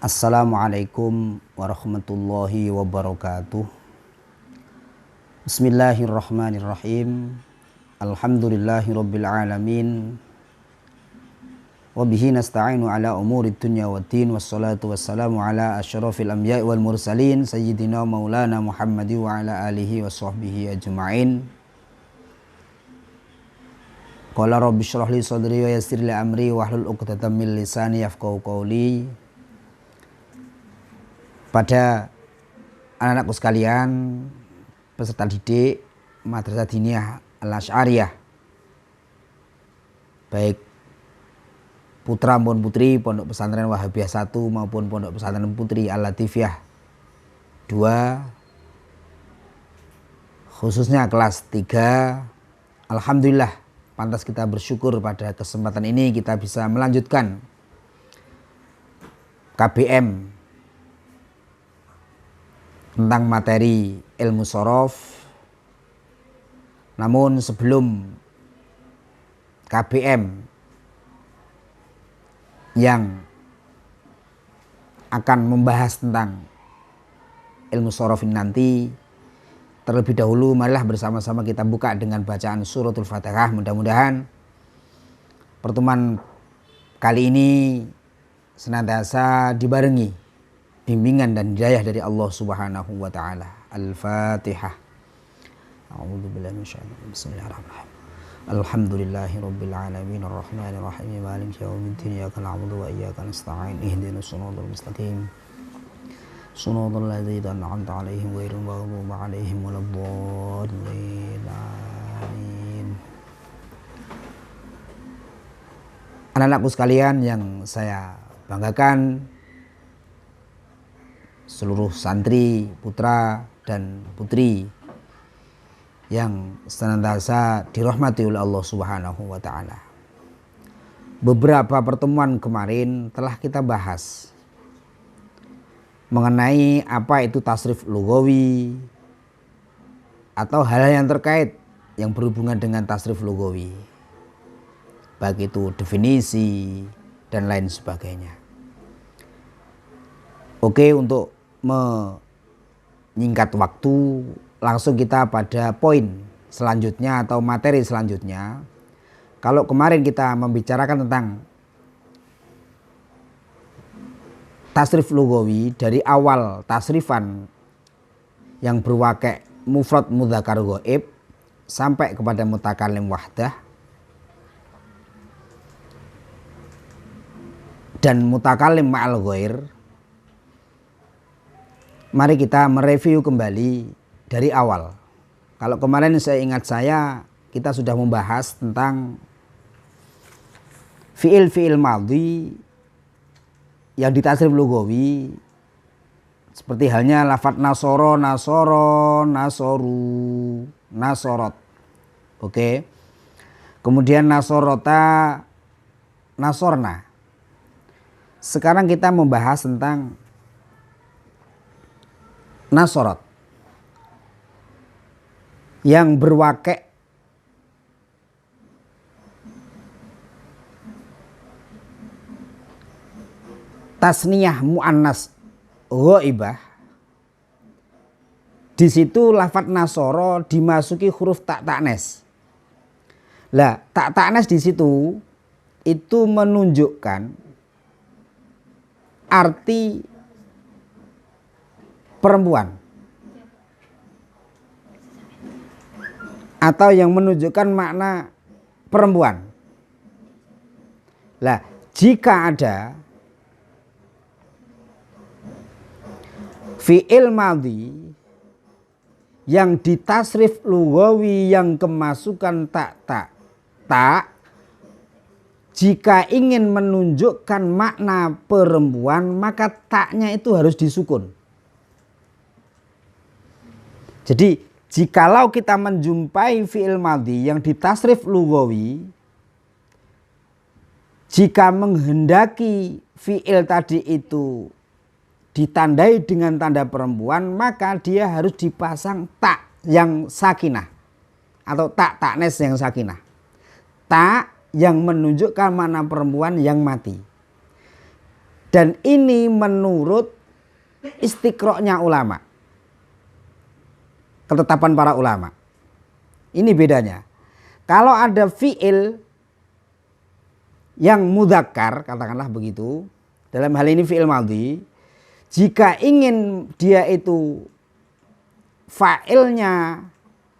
Assalamualaikum warahmatullahi wabarakatuh. Bismillahirrahmanirrahim. Alhamdulillahirabbil alamin. Wabihi nasta'inu ala umurid dunya waddin. Wassalatu wassalamu ala asyrafil anbiya'i wal mursalin sayyidina maulana Muhammadi wa ala alihi wa sahbihi ajma'in. Qala rabbi syrah li sadri wa yassir li amri wahlul 'uqdatam min lisani yafqahu qawli. Pada anak-anakku sekalian, peserta didik Madrasah Diniyah Al-Asy'ariyah, baik putra maupun putri Pondok Pesantren Wahabiyah 1 maupun Pondok Pesantren Putri Al-Latifiyah 2, khususnya kelas 3, alhamdulillah pantas kita bersyukur pada kesempatan ini kita bisa melanjutkan KBM tentang materi ilmu shorof. Namun sebelum KBM yang akan membahas tentang ilmu shorof ini nanti, terlebih dahulu marilah bersama-sama kita buka dengan bacaan suratul Fatihah. Mudah-mudahan pertemuan kali ini senantiasa dibarengi bimbingan dan hidayah dari Allah Subhanahu wa taala. Al-Fatihah. A'udzubillahi minasyaitonir rajim. Bismillahirrahmanirrahim. Alhamdulillahirabbil alamin arrahmanir rahim maliki yaumiddin iyyaka na'budu wa iyyaka nasta'in ihdinas siratal mustaqim siratal ladzina an'amta 'alaihim ghairil maghdubi 'alaihim waladdallin. Amin. Anak-anakku sekalian yang saya banggakan, seluruh santri, putra dan putri yang senantiasa dirahmati oleh Allah Subhanahu wa taala. Beberapa pertemuan kemarin telah kita bahas mengenai apa itu tasrif lughawi atau hal-hal yang terkait yang berhubungan dengan tasrif lughawi, baik itu definisi dan lain sebagainya. Oke, untuk menyingkat waktu, langsung kita pada poin selanjutnya atau materi selanjutnya. Kalau kemarin kita membicarakan tentang tasrif lughawi dari awal tasrifan yang berwakek mufrad mudzakkar ghaib sampai kepada mutakallim wahdah dan mutakallim ma'al ghair, mari kita mereview kembali dari awal. Kalau kemarin kita sudah membahas tentang fiil-fiil madhi yang ditasrif lughawi, seperti halnya lafadz nasoro, nasoro, nasoru, nasorot. Oke. Kemudian nasorota, nasorna. Sekarang kita membahas tentang nasorot yang berwakek tasniyah muannas ghaibah. Di situ lafadz nasoro dimasuki huruf tak ta'nes. Lah, tak ta'nes di situ itu menunjukkan arti perempuan atau yang menunjukkan makna perempuan. Lah, jika ada fi'il madhi yang ditasrif lughawi yang kemasukan tak, jika ingin menunjukkan makna perempuan maka taknya itu harus disukun. Jadi jikalau kita menjumpai fi'il madhi yang ditasrif lughawi, jika menghendaki fi'il tadi itu ditandai dengan tanda perempuan, maka dia harus dipasang tak yang sakinah atau tak ta'nes yang sakinah. Tak yang menunjukkan makna perempuan yang mati. Dan ini menurut istiqro'nya ulama, ketetapan para ulama. Ini bedanya. Kalau ada fi'il yang mudzakkar, katakanlah begitu, dalam hal ini fi'il madhi, jika ingin dia itu fa'ilnya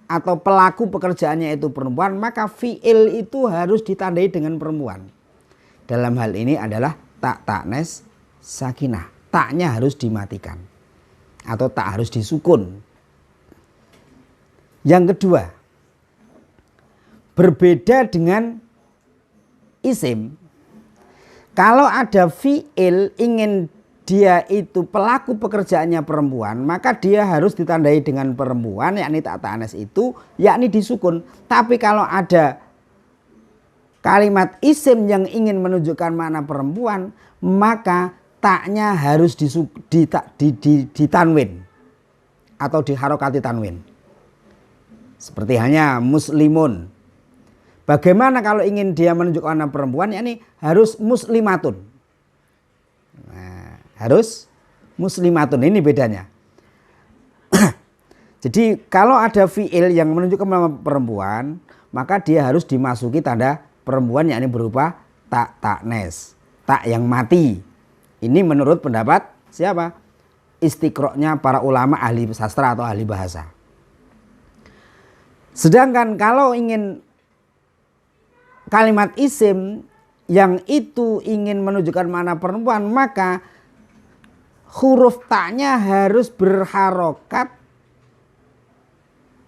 atau pelaku pekerjaannya itu perempuan, maka fi'il itu harus ditandai dengan perempuan. Dalam hal ini adalah tak ta'nes sakinah. Taknya harus dimatikan atau tak harus disukun. Yang kedua, berbeda dengan isim. Kalau ada fi'il ingin dia itu pelaku pekerjaannya perempuan, maka dia harus ditandai dengan perempuan, yakni tak ta'anes itu, yakni disukun. Tapi kalau ada kalimat isim yang ingin menunjukkan makna perempuan, maka taknya harus ditanwin atau diharokati tanwin. Seperti hanya muslimun. Bagaimana kalau ingin dia menunjukkan makna perempuan, yakni harus muslimatun. Nah, harus muslimatun, ini bedanya. Jadi kalau ada fi'il yang menunjukkan nama perempuan, maka dia harus dimasuki tanda perempuan, yakni berupa tak ta'nes, tak yang mati. Ini menurut pendapat siapa? Istiqro'nya para ulama ahli sastra atau ahli bahasa. Sedangkan kalau ingin kalimat isim yang itu ingin menunjukkan makna perempuan, maka huruf taknya harus berharokat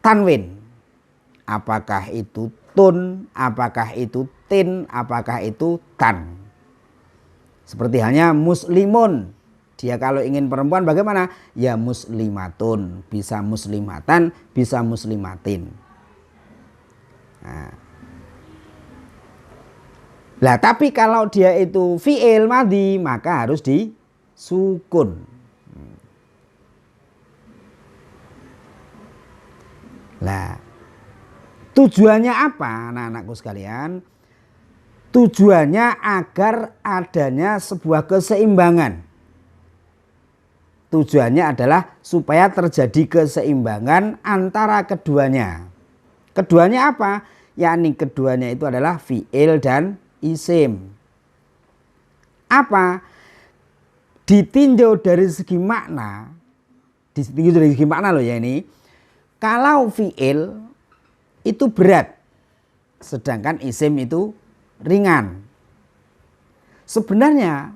tanwin. Apakah itu tun, apakah itu tin, apakah itu tan. Seperti halnya muslimun. Dia kalau ingin perempuan bagaimana? Ya muslimatun. Bisa muslimatan, bisa muslimatin. Nah, tapi kalau dia itu fi'il madhi, maka harus disukun. Nah, tujuannya apa anak-anakku sekalian? Tujuannya agar adanya sebuah keseimbangan. Tujuannya adalah supaya terjadi keseimbangan antara keduanya. Keduanya apa? Yakni keduanya itu adalah fi'il dan isim. Apa? Ditinjau dari segi makna. Ditinjau dari segi makna loh ya ini. Kalau fi'il itu berat, sedangkan isim itu ringan. Sebenarnya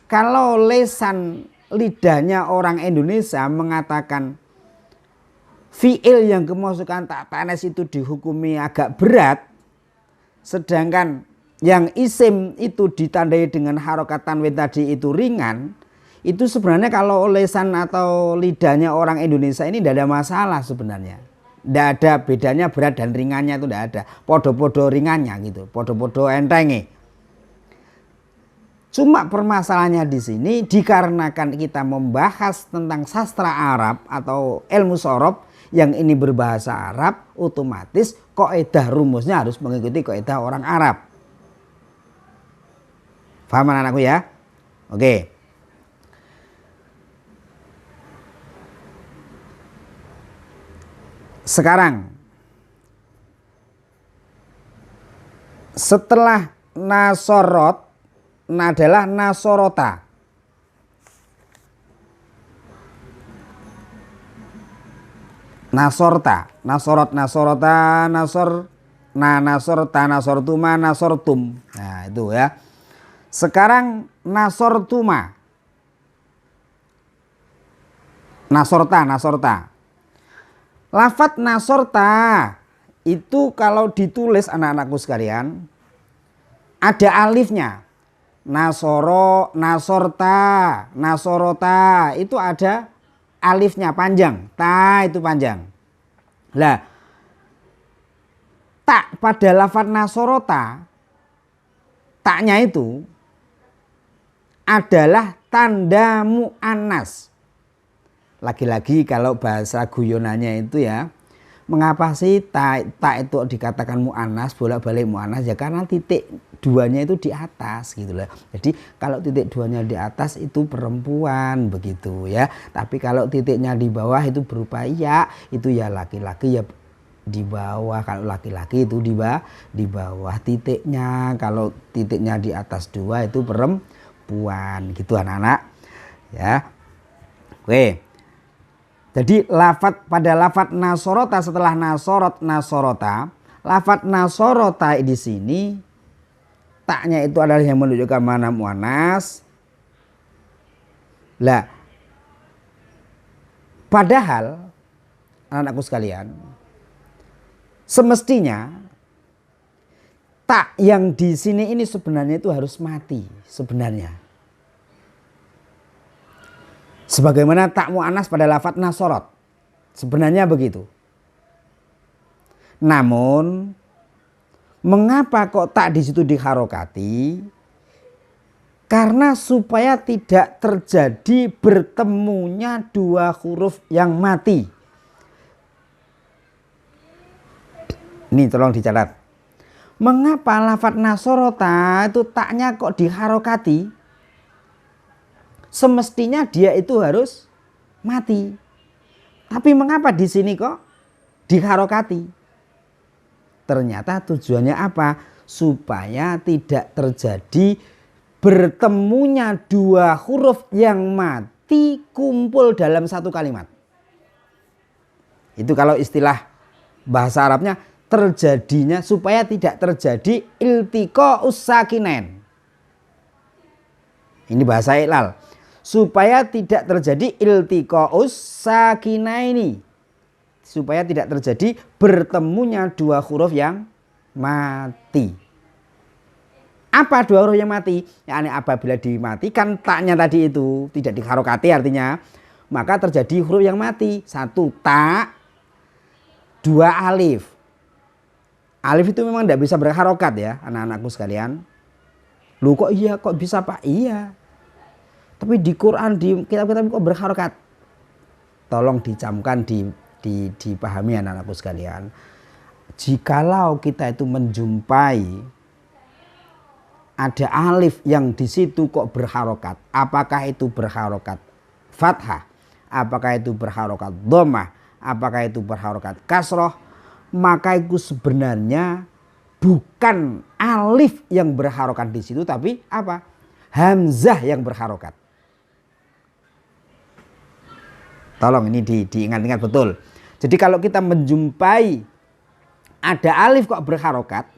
kalau lesan lidahnya orang Indonesia mengatakan fi'il yang kemasukan tak ta'anes itu dihukumi agak berat, sedangkan yang isim itu ditandai dengan harokat tanwin tadi itu ringan, itu sebenarnya kalau lesan atau lidahnya orang Indonesia ini tidak ada masalah sebenarnya. Tidak ada bedanya berat dan ringannya, itu tidak ada. Podo-podo ringannya gitu, podo-podo entenge. Cuma permasalahannya di sini dikarenakan kita membahas tentang sastra Arab atau ilmu sorof yang ini berbahasa Arab, otomatis kaidah rumusnya harus mengikuti kaidah orang Arab. Paham anakku ya? Oke. Sekarang setelah nasorot adalah nasorota. Nasorta, nasorot, nasorota, nasor, nasorta, nasortuma, nasortum. Nah itu ya. Sekarang nasortuma, nasorta, nasorta. Lafat nasorta itu kalau ditulis anak-anakku sekalian ada alifnya. Nasoro, nasorta, nasorota itu ada alifnya panjang. Ta itu panjang. Lah tak pada lafat nasorota, taknya itu adalah tanda mu'annas. Lagi-lagi kalau bahasa guyonannya itu ya, mengapa sih ta itu dikatakan mu'annas, bolak-balik mu'annas? Ya karena titik duanya itu di atas gitu loh. Jadi kalau titik duanya di atas itu perempuan begitu ya. Tapi kalau titiknya di bawah itu berupa ya, itu ya laki-laki ya di bawah. Kalau laki-laki itu di bawah titiknya. Kalau titiknya di atas dua itu perempuan gitu anak-anak ya. Oke. Jadi pada lafat nasorota setelah nasorota, lafat nasorota di sini taknya itu adalah yang menunjukkan mana muannas. Lah, padahal anak-anakku sekalian, semestinya tak yang di sini ini sebenarnya itu harus mati sebenarnya. Sebagaimana tak muannas pada lafat nasorot, sebenarnya begitu. Namun mengapa kok tak di situ diharokati? Karena supaya tidak terjadi bertemunya dua huruf yang mati. Ini tolong dicatat. Mengapa lafadz nasorota itu taknya kok diharokati? Semestinya dia itu harus mati. Tapi mengapa di sini kok diharokati? Ternyata tujuannya apa? Supaya tidak terjadi bertemunya dua huruf yang mati kumpul dalam satu kalimat. Itu kalau istilah bahasa Arabnya terjadinya, supaya tidak terjadi iltiqa'us sakinain. Ini bahasa iklal. Supaya tidak terjadi iltiqa'us sakinaini. Supaya tidak terjadi bertemunya dua huruf yang mati. Apa dua huruf yang mati? Yani apabila dimatikan taknya tadi itu tidak diharokati artinya, maka terjadi huruf yang mati. Satu tak, dua alif. Alif itu memang tidak bisa berharokat ya anak-anakku sekalian. Lu kok iya, kok bisa Pak? Iya. Tapi di Quran, di kitab-kitab kok berharokat. Tolong dicamkan, dipahami anak-anakku sekalian. Jikalau kita itu menjumpai ada alif yang di situ kok berharokat, apakah itu berharokat fathah, apakah itu berharokat dhammah, apakah itu berharokat kasroh, maka itu sebenarnya bukan alif yang berharokat di situ, tapi apa? Hamzah yang berharokat. Tolong ini diingat-ingat betul. Jadi kalau kita menjumpai ada alif kok berharokat,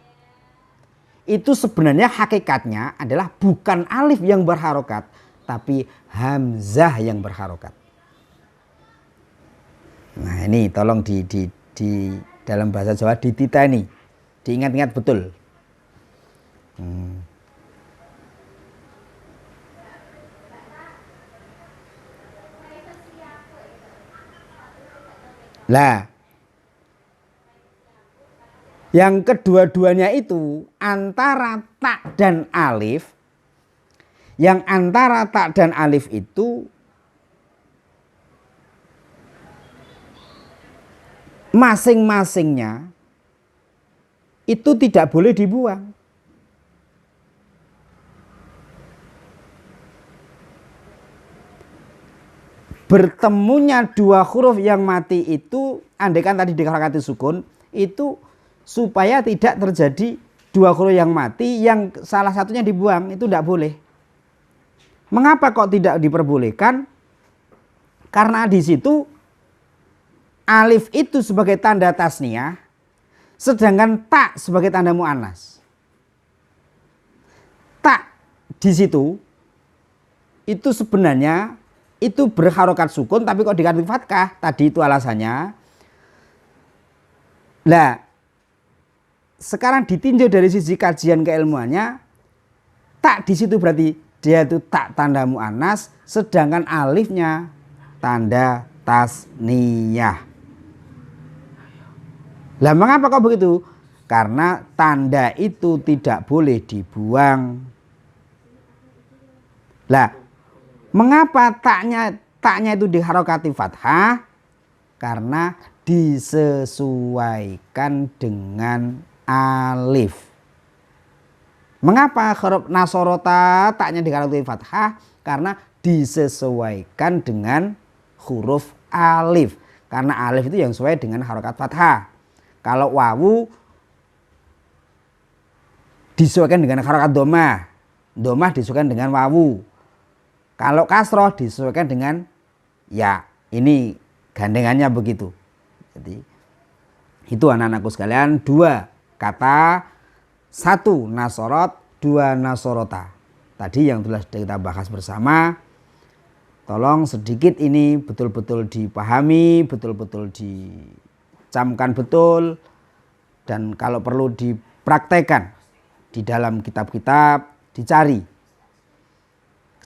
itu sebenarnya hakikatnya adalah bukan alif yang berharokat, tapi hamzah yang berharokat. Nah ini tolong di dalam bahasa Jawa dititeni, diingat-ingat betul. Lah, yang kedua-duanya itu antara tak dan alif, yang antara tak dan alif itu masing-masingnya itu tidak boleh dibuang. Bertemunya dua huruf yang mati itu, andaikan tadi diharokati sukun, itu supaya tidak terjadi dua huruf yang mati yang salah satunya dibuang, itu tidak boleh. Mengapa kok tidak diperbolehkan? Karena di situ alif itu sebagai tanda tasniyah, sedangkan tak sebagai tanda muannas. Tak di situ itu sebenarnya itu berharokat sukun, tapi kok diganti fathah. Tadi itu alasannya. Nah, sekarang ditinjau dari sisi kajian keilmuannya, tak di situ berarti dia itu tak tanda muannas, sedangkan alifnya tanda tasniyah. Lah mengapa kok begitu? Karena tanda itu tidak boleh dibuang. Lah, mengapa taknya itu diharokati fathah? Karena disesuaikan dengan alif. Mengapa huruf nasorota taknya dikarenakan fathah? Karena disesuaikan dengan huruf alif. Karena alif itu yang sesuai dengan harokat fathah. Kalau wawu disesuaikan dengan harokat domah. Domah disesuaikan dengan wawu. Kalau kasroh disesuaikan dengan ya. Ini gandengannya begitu. Jadi itu anak-anakku sekalian, 2 kata, 1 nasorot, 2 nasorota. Tadi yang telah kita bahas bersama. Tolong sedikit ini betul-betul dipahami, betul-betul dicamkan betul, dan kalau perlu dipraktekkan di dalam kitab-kitab, dicari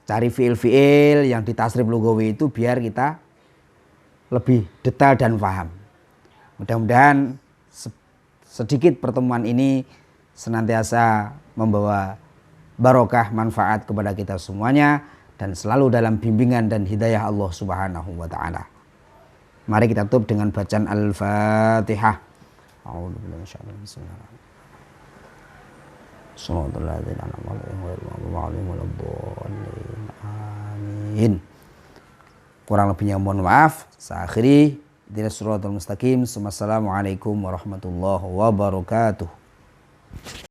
fiil-fiil yang ditasrif lugawi itu biar kita lebih detail dan paham. Mudah-mudahan sedikit pertemuan ini senantiasa membawa barokah manfaat kepada kita semuanya dan selalu dalam bimbingan dan hidayah Allah Subhanahu wa taala. Mari kita tutup dengan bacaan Al-Fatihah. A'udzubillahi minasyaitonir rajim. Amin. Kurang lebihnya mohon maaf. Saya akhiri ihdinas siratal mustaqim. Wassalamualaikum warahmatullahi wabarakatuh.